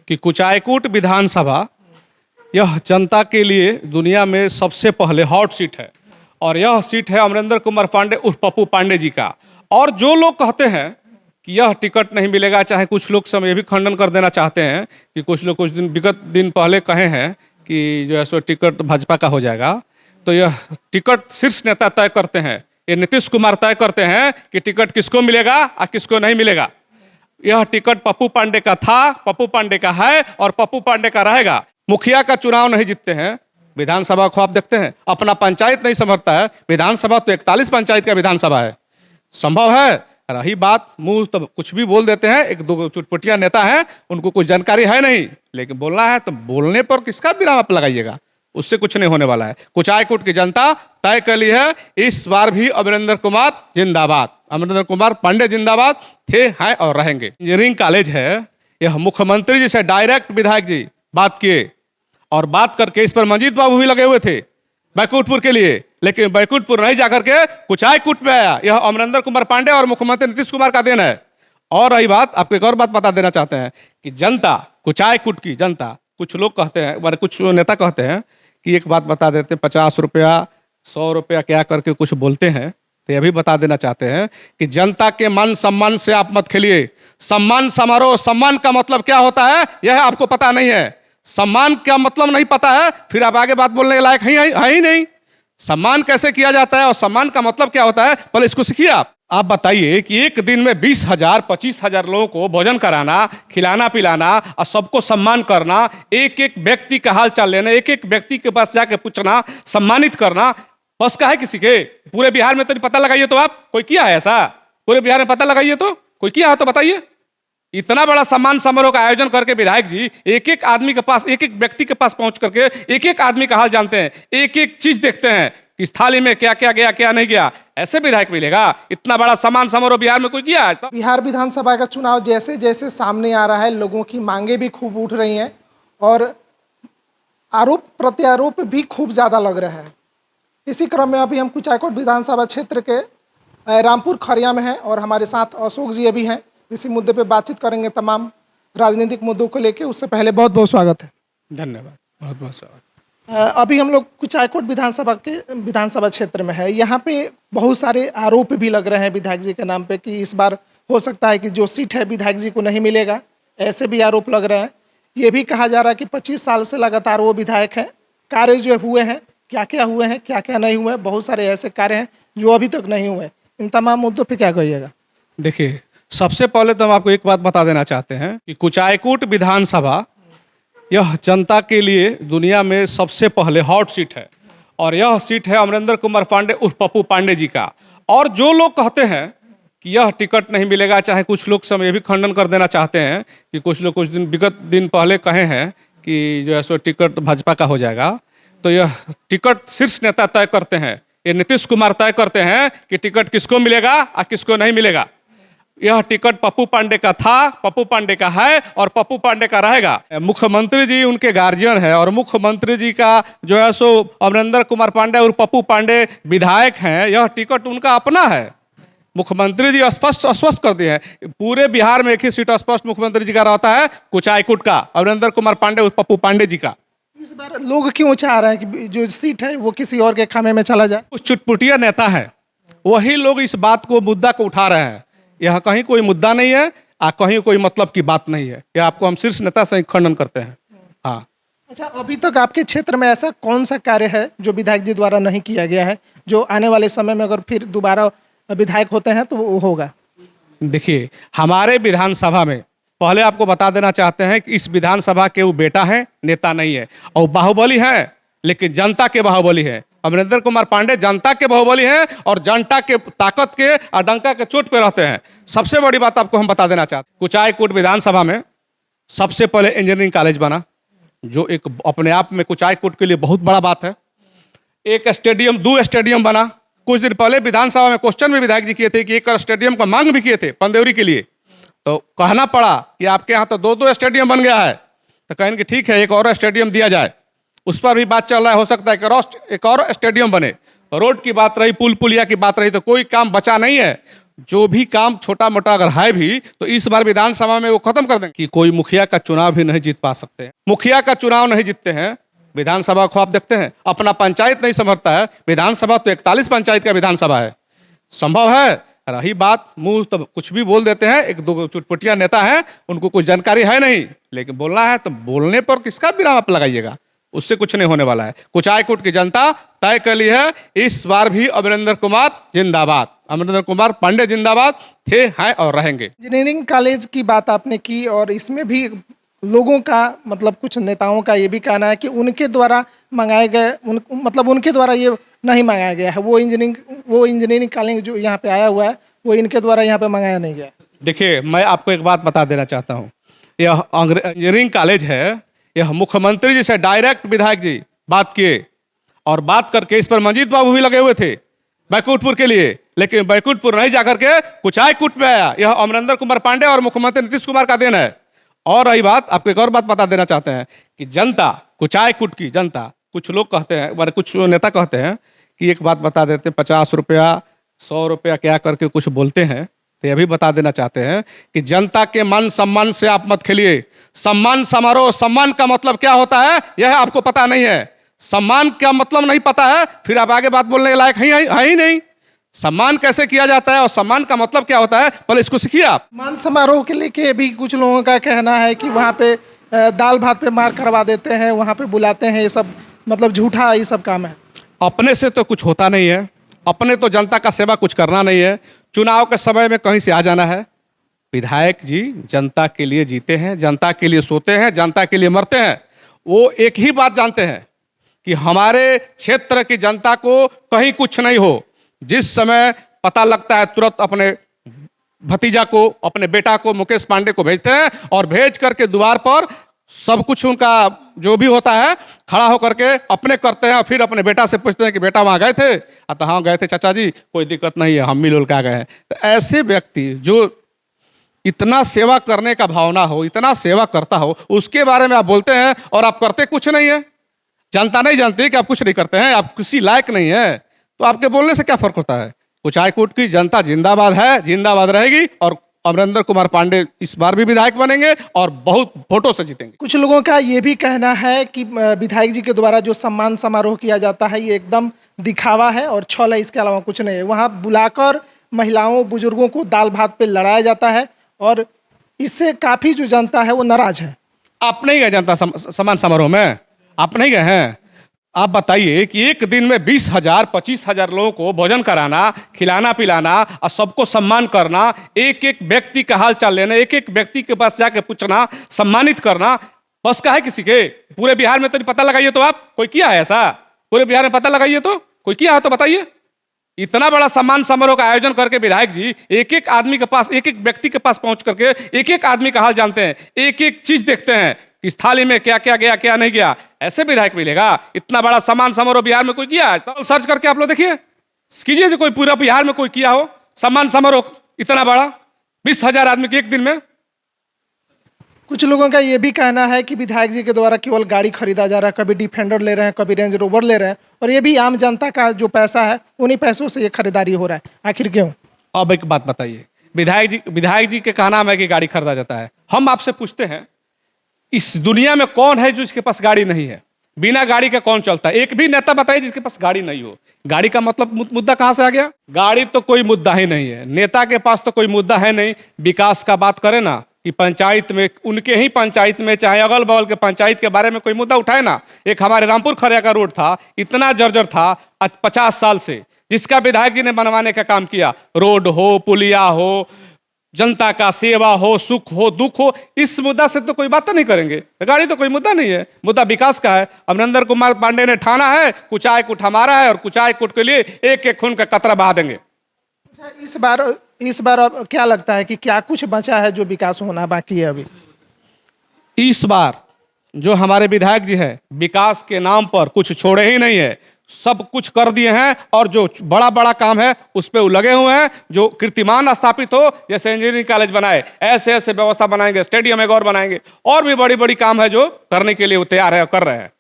कि कुचायकोट विधानसभा यह जनता के लिए दुनिया में सबसे पहले हॉट सीट है और यह सीट है अमरिंदर कुमार पांडे उर्फ पप्पू पांडे जी का। और जो लोग कहते हैं कि यह टिकट नहीं मिलेगा, चाहे कुछ लोग समय ये भी खंडन कर देना चाहते हैं कि कुछ लोग कुछ दिन विगत दिन पहले कहे हैं कि जो है सो टिकट भाजपा का हो जाएगा, तो यह टिकट शीर्ष नेता तय करते हैं। ये नीतीश कुमार तय करते हैं कि टिकट किसको मिलेगा और किसको नहीं मिलेगा। यह टिकट पप्पू पांडे का था, पप्पू पांडे का है और पप्पू पांडे का रहेगा। मुखिया का चुनाव नहीं जीतते हैं, विधानसभा को आप देखते हैं, अपना पंचायत नहीं संभलता है। विधानसभा तो 41 पंचायत का विधानसभा है, संभव है। रही बात मुंह तो कुछ भी बोल देते हैं, एक दो चुटपुटिया नेता हैं, उनको कुछ जानकारी है नहीं, लेकिन बोलना है तो बोलने पर किसका विराम आप लगाइएगा, उससे कुछ नहीं होने वाला है। कुचायकोट की जनता तय कर ली है, इस बार भी अमरिंदर कुमार जिंदाबाद, अमरिंदर कुमार पांडे जिंदाबाद थे, हैं और रहेंगे। इंजीनियरिंग कॉलेज है, यह मुख्यमंत्री जी से डायरेक्ट विधायक जी बात किए और बात करके इस पर मंजीत बाबू भी लगे हुए थे बैकुंठपुर के लिए, लेकिन बैकुंठपुर नहीं जाकर के कुचायकोट में आया। यह अमरिंदर कुमार पांडे और मुख्यमंत्री नीतीश कुमार का देन है। और रही बात, आपको एक और बात बता देना चाहते हैं कि जनता, कुचायकोट की जनता, कुछ लोग कहते हैं, कुछ नेता कहते हैं कि एक बात बता देते हैं, 50 रुपया 100 रुपया क्या करके कुछ बोलते हैं, तो यह भी बता देना चाहते हैं कि जनता के मान सम्मान से आप मत खेलिए। सम्मान समारोह, सम्मान का मतलब क्या होता है यह आपको पता नहीं है। सम्मान का मतलब नहीं पता है, फिर आप आगे बात बोलने के लायक है ही नहीं। सम्मान कैसे किया जाता है और सम्मान का मतलब क्या होता है, पहले इसको सीखिए। आप बताइए कि एक दिन में 20,000 25,000 लोगों को भोजन कराना, खिलाना पिलाना और सबको सम्मान करना, एक एक व्यक्ति का हाल चाल लेना, एक एक व्यक्ति के पास जाके पूछना, सम्मानित करना, बस का है किसी के? पूरे बिहार में तो नहीं पता लगाइए तो आप, कोई किया है ऐसा? पूरे बिहार में पता लगाइए तो कोई किया है तो बताइए। इतना बड़ा सम्मान समारोह का आयोजन करके विधायक जी एक एक आदमी के पास, एक एक व्यक्ति के पास पहुंच करके एक एक आदमी का हाल जानते हैं, एक एक चीज देखते हैं कि इस थाली में क्या क्या गया क्या नहीं गया। ऐसे विधायक मिलेगा? इतना बड़ा सम्मान समारोह बिहार में कोई किया है? बिहार विधानसभा का चुनाव जैसे जैसे सामने आ रहा है, लोगों की मांगे भी खूब उठ रही हैं और आरोप प्रत्यारोप भी खूब ज़्यादा लग रहे हैं। इसी क्रम में अभी हम कुचायकोट विधानसभा क्षेत्र के रामपुर खरिया में हैं और हमारे साथ अशोक जी अभी हैं। इसी मुद्दे पे बातचीत करेंगे, तमाम राजनीतिक मुद्दों को लेके। उससे पहले बहुत बहुत स्वागत है। धन्यवाद, बहुत बहुत स्वागत। अभी हम लोग कुचायकोट विधानसभा क्षेत्र में है। यहाँ पे बहुत सारे आरोप भी लग रहे हैं विधायक जी के नाम पे कि इस बार हो सकता है कि जो सीट है विधायक जी को नहीं मिलेगा, ऐसे भी आरोप लग रहे हैं। ये भी कहा जा रहा है कि 25 साल से लगातार वो विधायक हैं, कार्य जो हुए हैं, क्या क्या हुए हैं, क्या क्या नहीं हुए, बहुत सारे ऐसे कार्य हैं जो अभी तक नहीं हुए। इन तमाम मुद्दों पे क्या कहिएगा? देखिए, सबसे पहले तो हम आपको एक बात बता देना चाहते हैं कि कुचायकोट विधानसभा यह जनता के लिए दुनिया में सबसे पहले हॉट सीट है और यह सीट है अमरिंदर कुमार पांडे उर्फ पप्पू पांडे जी का। और जो लोग कहते हैं कि यह टिकट नहीं मिलेगा, चाहे कुछ लोग समय ये भी खंडन कर देना चाहते हैं कि कुछ लोग कुछ दिन विगत दिन पहले कहे हैं कि जो है सो टिकट भाजपा का हो जाएगा, तो यह टिकट शीर्ष नेता तय करते हैं। ये नीतीश कुमार तय करते हैं कि टिकट किसको मिलेगा और किसको नहीं मिलेगा। यह टिकट पप्पू पांडे का था, पप्पू पांडे का है और पप्पू पांडे का रहेगा। मुख्यमंत्री जी उनके गार्जियन है और मुख्यमंत्री जी का जो है सो अमरिंदर कुमार पांडे और पप्पू पांडे विधायक हैं। यह टिकट उनका अपना है। मुख्यमंत्री जी स्पष्ट कर दिए हैं, पूरे बिहार में एक ही सीट स्पष्ट मुख्यमंत्री जी का रहता है, कुचायकोट का, अमरिंदर कुमार पांडे और पप्पू पांडे जी का। इस बार लोग क्यों चाह रहे हैं कि जो सीट है वो किसी और के खामे में चला जाए? कुछ चुटपुटिया नेता है, वही लोग इस बात को, मुद्दा को उठा रहे हैं। यह कहीं कोई मुद्दा नहीं है और कहीं कोई मतलब की बात नहीं है। यह आपको हम शीर्ष नेता से खंडन करते हैं। हाँ, अच्छा, अभी तक आपके क्षेत्र में ऐसा कौन सा कार्य है जो विधायक जी द्वारा नहीं किया गया है, जो आने वाले समय में अगर फिर दोबारा विधायक होते हैं तो वो होगा? देखिए, हमारे विधानसभा में पहले आपको बता देना चाहते हैं कि इस विधानसभा के वो बेटा है, नेता नहीं है। और बाहुबली है, लेकिन जनता के बाहुबली है। अमरिंदर कुमार पांडे जनता के बाहुबली हैं और जनता के ताकत के और डंका के चोट पे रहते हैं। सबसे बड़ी बात आपको हम बता देना चाहते हैं, कुचायकोट विधानसभा में सबसे पहले इंजीनियरिंग कॉलेज बना, जो एक अपने आप में कुचायकोट के लिए बहुत बड़ा बात है। एक स्टेडियम, 2 स्टेडियम बना। कुछ दिन पहले विधानसभा में क्वेश्चन में विधायक जी किए थे कि एक स्टेडियम का मांग भी किए थे पंदेवरी के लिए, तो कहना पड़ा कि आपके यहाँ तो 2-2 स्टेडियम बन गया है, तो कहेंगे कि ठीक है एक और स्टेडियम दिया जाए। उस पर भी बात चल रहा है, हो सकता है कि एक और स्टेडियम बने। रोड की बात रही, पुल पुलिया की बात रही, तो कोई काम बचा नहीं है। जो भी काम छोटा मोटा अगर है भी तो इस बार विधानसभा में वो खत्म कर देंगे कि कोई मुखिया का चुनाव भी नहीं जीत पा सकते हैं। मुखिया का चुनाव नहीं जीतते हैं, विधानसभा को आप देखते हैं, अपना पंचायत नहीं संभलता है। विधानसभा तो 41 पंचायत का विधानसभा है, संभव है? रही बात मुंह तो कुछ भी बोल देते हैं, एक दो चुटपुटिया नेता हैं, उनको कुछ जानकारी है नहीं, लेकिन बोलना है तो बोलने पर किसका विराम आप लगाइएगा, उससे कुछ नहीं होने वाला है। कुचायकोट की जनता तय कर ली है, इस बार भी अमरिंदर कुमार जिंदाबाद, अमरिंदर कुमार पांडे जिंदाबाद थे, हैं और रहेंगे। इंजीनियरिंग कॉलेज की बात आपने की और इसमें भी लोगों का मतलब कुछ नेताओं का ये भी कहना है कि उनके द्वारा मंगाए गए मतलब उनके द्वारा ये नहीं मंगाया गया है, वो इंजीनियरिंग कॉलेज जो यहाँ पे आया हुआ है वो इनके द्वारा यहाँ पे मंगाया नहीं गया। देखिए, मैं आपको एक बात बता देना चाहता हूँ, यह इंजीनियरिंग कॉलेज है, यह मुख्यमंत्री जी से डायरेक्ट विधायक जी बात किए और बात करके इस पर मंजीत बाबू भी लगे हुए थे बैकुंठपुर के लिए, लेकिन बैकुंठपुर नहीं जाकर के कुचायकोट में आया। यह अमरिंदर कुमार पांडे और मुख्यमंत्री नीतीश कुमार का देन है। और रही बात, आपको एक और बात बता देना चाहते हैं कि जनता, कुचायकोट की जनता, कुछ लोग कहते हैं, कुछ नेता कहते हैं कि एक बात बता देते हैं, 50 रुपया 100 रुपया क्या करके कुछ बोलते हैं, तो यह भी बता देना चाहते हैं कि जनता के मान सम्मान से आप मत खेलिए। सम्मान समारोह, सम्मान का मतलब क्या होता है यह आपको पता नहीं है। सम्मान का मतलब नहीं पता है, फिर आप आगे बात बोलने के लायक है ही नहीं। सम्मान कैसे किया जाता है और सम्मान का मतलब क्या होता है, पहले इसको सीखिए आप। मान समारोह के लेके भी कुछ लोगों का कहना है कि वहाँ पे दाल भात पे मार करवा देते हैं, वहाँ पे बुलाते हैं, ये सब मतलब झूठा ये सब काम है। अपने से तो कुछ होता नहीं है, अपने तो जनता का सेवा कुछ करना नहीं है, चुनाव के समय में कहीं से आ जाना है। विधायक जी जनता के लिए जीते हैं, जनता के लिए सोते हैं, जनता के लिए मरते हैं। वो एक ही बात जानते हैं कि हमारे क्षेत्र की जनता को कहीं कुछ नहीं हो। जिस समय पता लगता है तुरंत अपने भतीजा को, अपने बेटा को, मुकेश पांडे को भेजते हैं और भेज करके द्वार पर सब कुछ उनका जो भी होता है खड़ा होकर के अपने करते हैं और फिर अपने बेटा से पूछते हैं कि बेटा वहाँ गए थे? तो हाँ गए थे चाचा जी, कोई दिक्कत नहीं है, हम मिलजुल के आ गए हैं। तो ऐसे व्यक्ति जो इतना सेवा करने का भावना हो, इतना सेवा करता हो, उसके बारे में आप बोलते हैं और आप करते कुछ नहीं है। जनता नहीं जानती कि आप कुछ नहीं करते हैं, आप किसी लायक नहीं है, तो आपके बोलने से क्या फर्क होता है। कुचायकोट की जनता जिंदाबाद है, जिंदाबाद रहेगी और अमरिंदर कुमार पांडे इस बार भी विधायक बनेंगे और बहुत वोटों से जीतेंगे। कुछ लोगों का ये भी कहना है कि विधायक जी के द्वारा जो सम्मान समारोह किया जाता है ये एकदम दिखावा है और छल है, इसके अलावा कुछ नहीं है। वहाँ बुलाकर महिलाओं बुजुर्गों को दाल भात पे लड़ाया जाता है और इससे काफ़ी जो जनता है वो नाराज है। आप नहीं गए जनता सम्मान समारोह में? आप नहीं गए हैं? आप बताइए कि एक दिन में 20,000 25,000 लोगों को भोजन कराना, खिलाना पिलाना और सबको सम्मान करना, एक एक व्यक्ति का हाल चाल लेना, एक एक व्यक्ति के पास जाके पूछना, सम्मानित करना, बस का है किसी के? पूरे बिहार में तो नहीं पता लगाइए तो आप, कोई किया है ऐसा? पूरे बिहार में पता लगाइए तो, कोई किया है तो बताइए। इतना बड़ा सम्मान समारोह का आयोजन करके विधायक जी एक एक आदमी के पास, एक एक व्यक्ति के पास पहुंच करके एक एक आदमी का हाल जानते हैं, एक एक चीज देखते हैं, इस थाली में क्या क्या गया क्या नहीं गया। ऐसे विधायक मिलेगा? इतना बड़ा सम्मान समारोह बिहार में कोई किया है? तो सर्च करके आप लोग देखिए, कीजिए जो कोई पूरा बिहार में कोई किया हो सम्मान समारोह इतना बड़ा 20,000 आदमी के एक दिन में। कुछ लोगों का ये भी कहना है कि विधायक जी के द्वारा केवल गाड़ी खरीदा जा रहा है, कभी डिफेंडर ले रहे हैं, कभी रेंज रोवर ले रहे हैं और ये भी आम जनता का जो पैसा है उन्हीं पैसों से ये खरीदारी हो रहा है। आखिर क्यों? अब एक बात बताइए, विधायक जी के कहना है कि गाड़ी खरीदा जाता है। हम आपसे पूछते हैं, इस दुनिया में कौन है जो इसके पास गाड़ी नहीं है? बिना गाड़ी के कौन चलता है? एक भी नेता बताइए जिसके पास गाड़ी नहीं हो। गाड़ी का मतलब मुद्दा कहां से आ गया? गाड़ी तो कोई मुद्दा ही नहीं है, नेता के पास तो कोई मुद्दा है नहीं। विकास का बात करें ना कि पंचायत में, उनके ही पंचायत में, चाहे अगल बगल के पंचायत के बारे में कोई मुद्दा उठाए ना। एक हमारे रामपुर खरिया का रोड था, इतना जर्जर था आज 50 साल से, जिसका विधायक जी ने बनवाने का काम किया। रोड हो, पुलिया हो, जनता का सेवा हो, सुख हो, दुख हो, इस मुद्दा से तो कोई बात नहीं करेंगे। गाड़ी तो कोई मुद्दा नहीं है, मुद्दा विकास का है। अमरिंदर कुमार पांडे ने ठाना है कुचायकोट हमारा है और कुचायकोट के लिए एक एक खून का कतरा बहा देंगे। इस बार अब क्या लगता है कि क्या कुछ बचा है जो विकास होना बाकी है अभी? इस बार जो हमारे विधायक जी है विकास के नाम पर कुछ छोड़े ही नहीं है, सब कुछ कर दिए हैं और जो बड़ा बड़ा काम है उस पे वो लगे हुए हैं। जो कीर्तिमान स्थापित हो, जैसे इंजीनियरिंग कॉलेज बनाए, ऐसे ऐसे व्यवस्था बनाएंगे, स्टेडियम एक और बनाएंगे, और भी बड़ी बड़ी काम है जो करने के लिए वो तैयार है और कर रहे हैं।